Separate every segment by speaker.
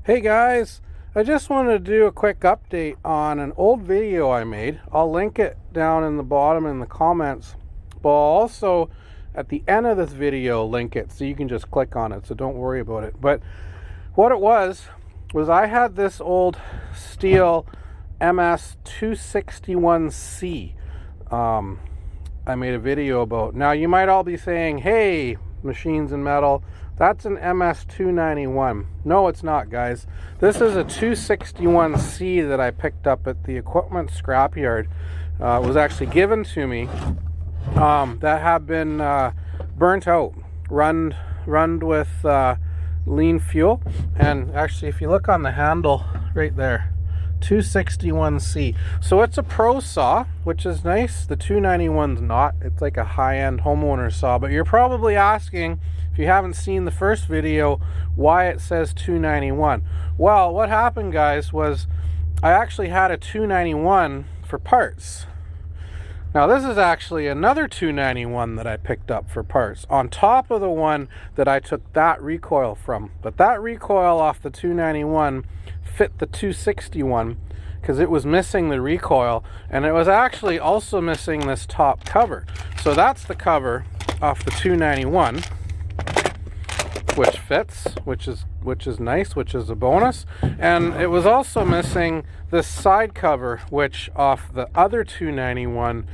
Speaker 1: Hey guys, I just wanted to do a quick update on an old video I made. I'll link it down in the bottom in the comments, but I'll also at the end of this video link it so you can just click on it, so don't worry about it. But what it was I had this old Stihl MS 261C I made a video about. Now you might all be saying, hey, Machines and Metal, that's an MS 291. No, it's not, guys. This is a 261C that I picked up at the equipment scrapyard. It was actually given to me that had been burnt out, run with lean fuel. And actually, if you look on the handle right there, 261C. So it's a pro saw, which is nice. The 291's not. It's like a high-end homeowner saw. But you're probably asking, if you haven't seen the first video, why it says 291. Well, what happened, guys, was I actually had a 291 for parts. Now this is actually another 291 that I picked up for parts on top of the one that I took that recoil from. But that recoil off the 291 fit the 261 because it was missing the recoil, and it was actually also missing this top cover. So that's the cover off the 291, which fits, which is nice, which is a bonus. And it was also missing this side cover, which off the other 291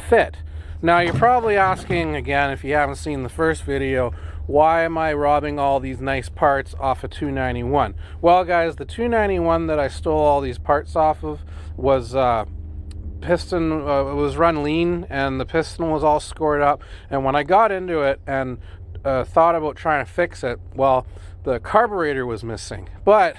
Speaker 1: fit. Now you're probably asking, again, if you haven't seen the first video, why am I robbing all these nice parts off a 291? Well, guys, the 291 that I stole all these parts off of was piston, it was run lean, and the piston was all scored up. And when I got into it and thought about trying to fix it, well, the carburetor was missing. But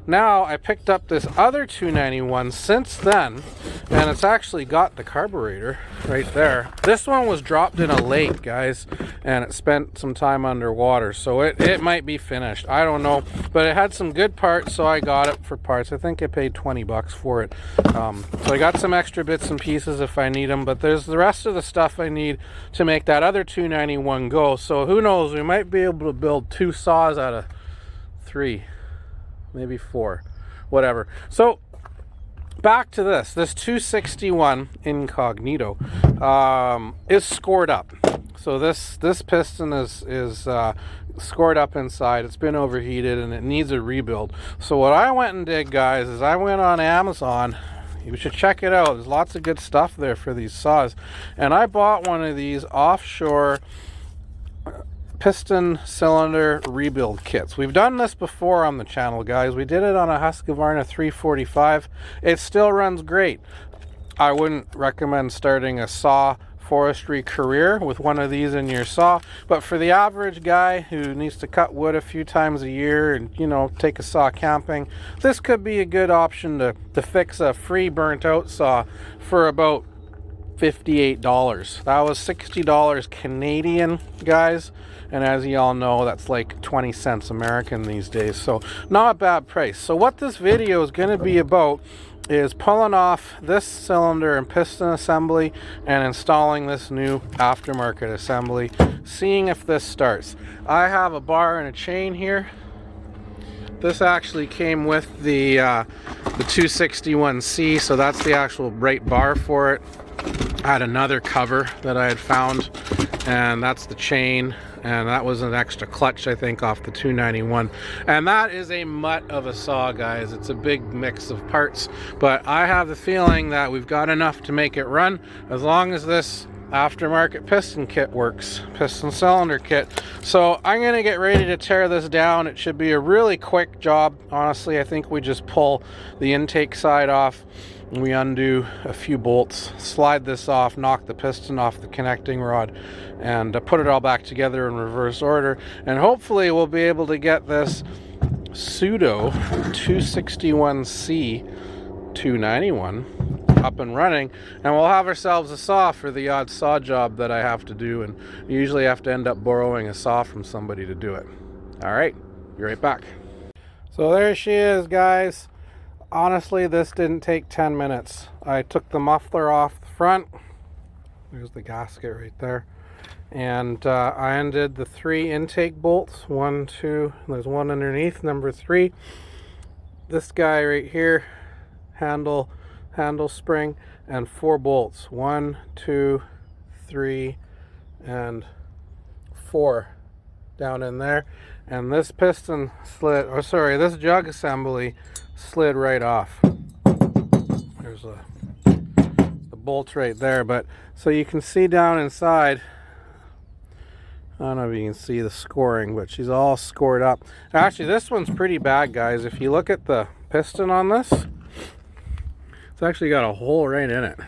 Speaker 1: now I picked up this other 291 since then, and it's actually got the carburetor right there. This one was dropped in a lake, guys, and it spent some time underwater, so it might be finished. I don't know, but it had some good parts, so I got it for parts. I think I paid 20 bucks for it. So I got some extra bits and pieces if I need them, but there's the rest of the stuff I need to make that other 291 go. So who knows, we might be able to build 2 saws out of 3. Maybe 4, whatever. So back to this 261 Incognito is scored up. So this piston is scored up inside. It's been overheated and it needs a rebuild. So what I went and did, guys, is I went on Amazon. You should check it out. There's lots of good stuff there for these saws, and I bought one of these offshore piston cylinder rebuild kits. We've done this before on the channel, guys. We did it on a Husqvarna 345. It still runs great. I wouldn't recommend starting a saw forestry career with one of these in your saw, but for the average guy who needs to cut wood a few times a year and, you know, take a saw camping, this could be a good option to fix a free burnt out saw for about $58. That was $60 Canadian, guys, and as you all know, that's like 20 cents American these days, so not a bad price. So what this video is going to be about is pulling off this cylinder and piston assembly and installing this new aftermarket assembly, seeing if this starts. I have a bar and a chain here. This actually came with the 261C, so that's the actual right bar for it. I had another cover that I had found, and that's the chain, and that was an extra clutch, I think, off the 291. And that is a mutt of a saw, guys. It's a big mix of parts, but I have the feeling that we've got enough to make it run as long as this aftermarket piston kit works, piston cylinder kit. So I'm going to get ready to tear this down. It should be a really quick job. Honestly, I think we just pull the intake side off, we undo a few bolts, slide this off, knock the piston off the connecting rod, and put it all back together in reverse order, and hopefully we'll be able to get this pseudo 261C 291 up and running, and we'll have ourselves a saw for the odd saw job that I have to do, and usually have to end up borrowing a saw from somebody to do it. All right, be right back. So there she is, guys. Honestly, this didn't take 10 minutes. I took the muffler off the front. There's the gasket right there. And I undid the 3 intake bolts. 1, 2, there's one underneath, number 3. this guy right here, handle spring, and 4 bolts. 1, 2, 3, and 4 down in there. And this piston slid, or sorry, this jug assembly slid right off. There's the bolts right there, but so you can see down inside, I don't know if you can see the scoring, but she's all scored up. Actually, this one's pretty bad, guys. If you look at the piston on this, it's actually got a hole right in it.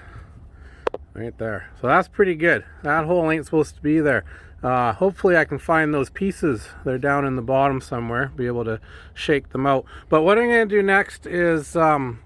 Speaker 1: Right there. So that's pretty good. That hole ain't supposed to be there. Hopefully I can find those pieces. They're down in the bottom somewhere. Be able to shake them out. But what I'm going to do next is I'm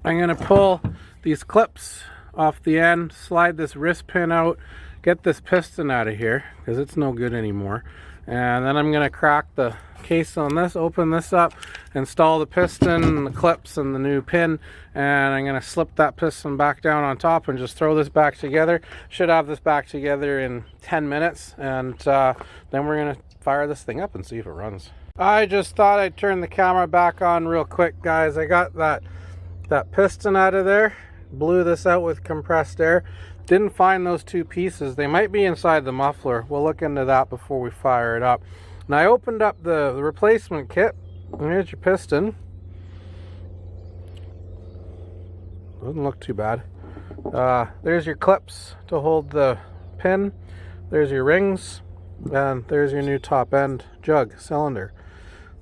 Speaker 1: going to pull these clips off the end, slide this wrist pin out, get this piston out of here because it's no good anymore. And then I'm going to crack the case on this, open this up, install the piston and the clips and the new pin, and I'm going to slip that piston back down on top and just throw this back together. Should have this back together in 10 minutes, and then we're going to fire this thing up and see if it runs. I just thought I'd turn the camera back on real quick, guys. I got that piston out of there, blew this out with compressed air. Didn't find those 2 pieces. They might be inside the muffler. We'll look into that before we fire it up. Now I opened up the replacement kit. Here's your piston. Doesn't look too bad. There's your clips to hold the pin. There's your rings. And there's your new top end jug cylinder.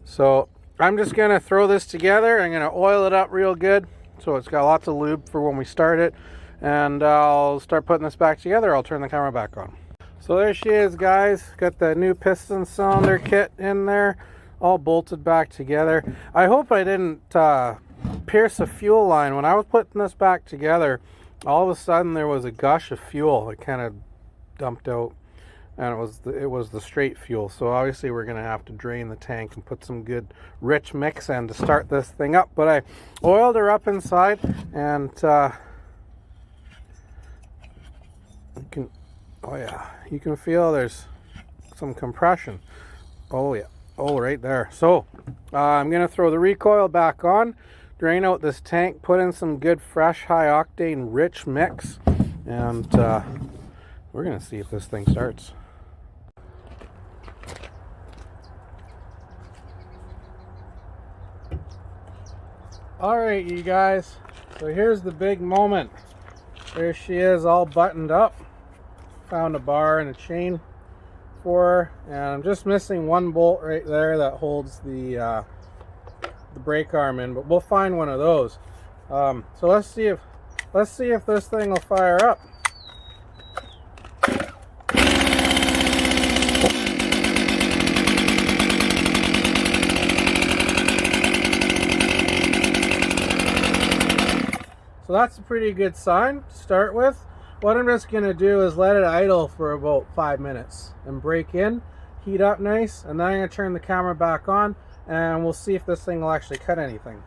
Speaker 1: So I'm just going to throw this together. I'm going to oil it up real good so it's got lots of lube for when we start it. And I'll start putting this back together. I'll turn the camera back on. So there she is, guys. Got the new piston cylinder kit in there, all bolted back together. I hope I didn't pierce a fuel line. When I was putting this back together, all of a sudden there was a gush of fuel that kind of dumped out, and it was the straight fuel. So obviously we're going to have to drain the tank and put some good rich mix in to start this thing up. But I oiled her up inside, and you can feel there's some compression. Oh yeah, oh right there. So I'm gonna throw the recoil back on, drain out this tank, put in some good fresh high octane rich mix, and we're gonna see if this thing starts. All right, you guys, so here's the big moment. There she is, all buttoned up. Found a bar and a chain for her, and I'm just missing 1 bolt right there that holds the brake arm in, but we'll find one of those. So let's see if this thing will fire up. So that's a pretty good sign to start with. What I'm just going to do is let it idle for about 5 minutes and break in, heat up nice, and then I'm going to turn the camera back on and we'll see if this thing will actually cut anything.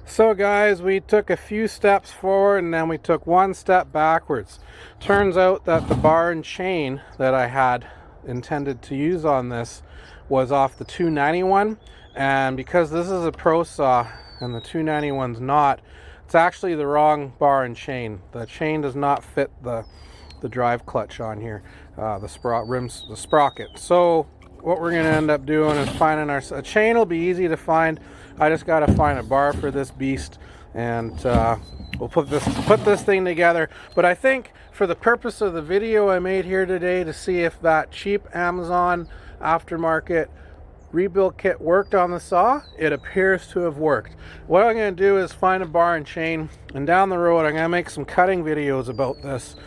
Speaker 1: So guys, we took a few steps forward and then we took 1 step backwards. Turns out that the bar and chain that I had intended to use on this was off the 291. And because this is a Pro Saw and the 291's not, it's actually the wrong bar and chain. The chain does not fit the drive clutch on here, the sprocket. So what we're going to end up doing is finding a chain. Will be easy to find. I just got to find a bar for this beast, and we'll put this thing together. But I think for the purpose of the video I made here today, to see if that cheap Amazon aftermarket rebuild kit worked on the saw, it appears to have worked. What I'm going to do is find a bar and chain, and down the road I'm going to make some cutting videos about this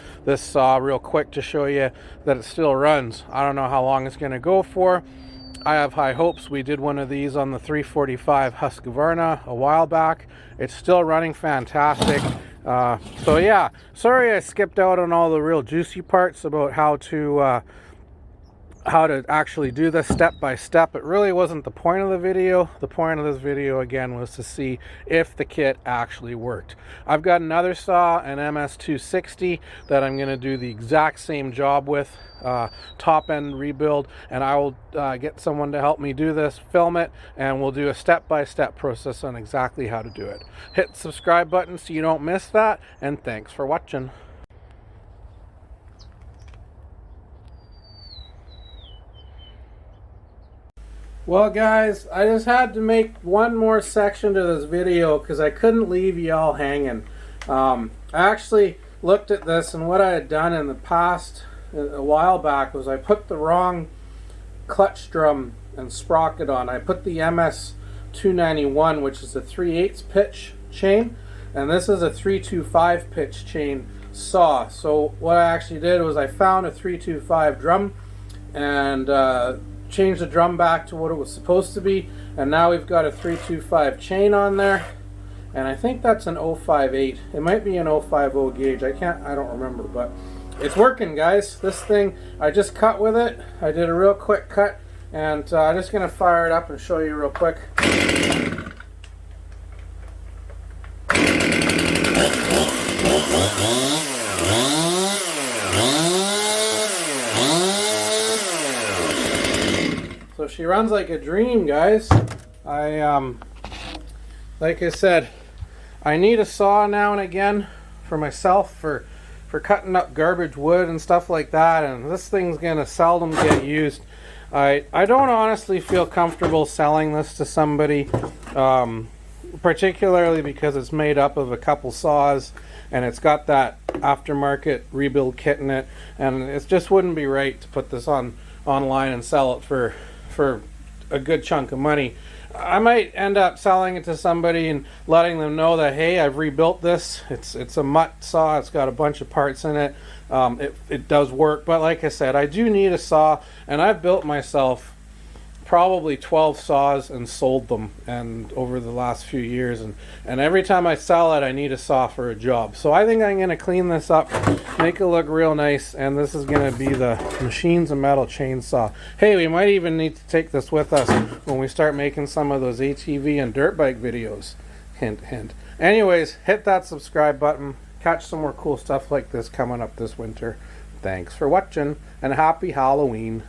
Speaker 1: saw real quick to show you that it still runs. I don't know how long it's going to go for. I have high hopes. We did one of these on the 345 Husqvarna a while back. It's still running fantastic. So yeah, sorry I skipped out on all the real juicy parts about how to how to actually do this step by step. It really wasn't the point of the video. The point of this video again was to see if the kit actually worked. I've got another saw, an MS 260, that I'm going to do the exact same job with, top end rebuild, and I will get someone to help me do this, film it, and we'll do a step-by-step process on exactly how to do it. Hit the subscribe button so you don't miss that, and thanks for watching. Well guys, I just had to make one more section to this video because I couldn't leave y'all hanging. I actually looked at this, and what I had done in the past, a while back, was I put the wrong clutch drum and sprocket on. I put the MS 291, which is a 3/8 pitch chain, and this is a 325 pitch chain saw. So what I actually did was I found a 325 drum and changed the drum back to what it was supposed to be, and now we've got a 325 chain on there, and I think that's an 058. It might be an 050 gauge. I don't remember, but it's working, guys. This thing, I just cut with it. I did a real quick cut, and I'm just gonna fire it up and show you real quick. So she runs like a dream, guys. Like I said, I need a saw now and again for myself for cutting up garbage wood and stuff like that, and this thing's gonna seldom get used. I don't honestly feel comfortable selling this to somebody, particularly because it's made up of a couple saws and it's got that aftermarket rebuild kit in it, and it just wouldn't be right to put this online and sell it for a good chunk of money. I might end up selling it to somebody and letting them know that, hey, I've rebuilt this. It's a Mutt saw. It's got a bunch of parts in it. It does work, but like I said, I do need a saw, and I've built myself probably 12 saws and sold them and over the last few years, and every time I sell it I need a saw for a job. So I think I'm going to clean this up, make it look real nice, and this is going to be the Machinesnmetal chainsaw. Hey, we might even need to take this with us when we start making some of those ATV and dirt bike videos. Hint, hint. Anyways, hit that subscribe button. Catch some more cool stuff like this coming up this winter. Thanks for watching, and happy Halloween.